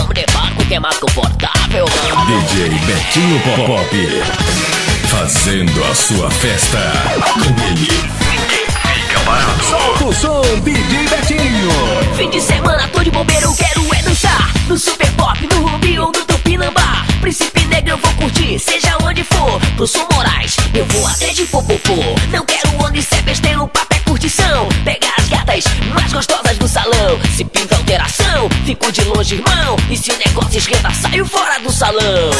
Vamos de barco que é mais confortável. DJ Betinho Pop, fazendo a sua festa. Com ele, ninguém fica parado. Solta o som, DJ Betinho. Fim de semana tô de bobeira, eu quero é dançar. No Super Pop, no Rubi ou no Tupinambá. Príncipe Negro eu vou curtir, seja onde for. Pro Sul Moraes, eu vou até de Popopô. Não quero onde cê besteira, o papo é curtição. Pegar as gatas mais gostosas do salão. Se pinta alteração, fico de longe, irmão. E se o negócio esquenta, saio fora do salão.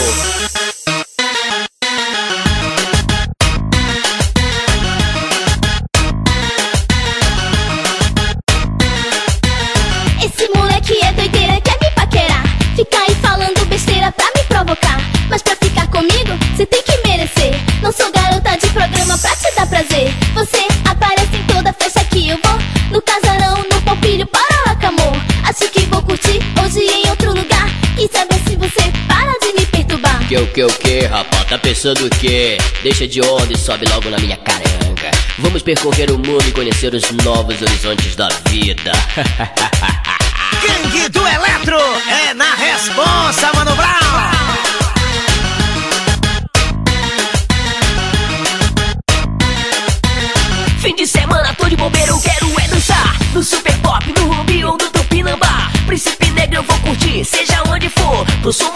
Esse moleque é doideira, quer me paquerar. Fica aí falando besteira pra me provocar. Mas pra ficar comigo, cê tem que merecer. Não sou garota de programa pra te dar prazer. Você aparece em toda festa que eu vou. No casarão, no palpilho, para lá, amor. Acho que vou curtir hoje em outro lugar. E saber se você para de me perturbar. O que, rapaz? Tá pensando o quê? Deixa de onda e sobe logo na minha caranga. Vamos percorrer o mundo e conhecer os novos horizontes da vida. Gangue do Eletro é na responsa, Mano Brown. Fim de semana tô de bobeira, eu quero é dançar. No Super Pop, no Rubi ou no Tupinambá. Príncipe Negro eu vou curtir, seja onde for. Pro Sul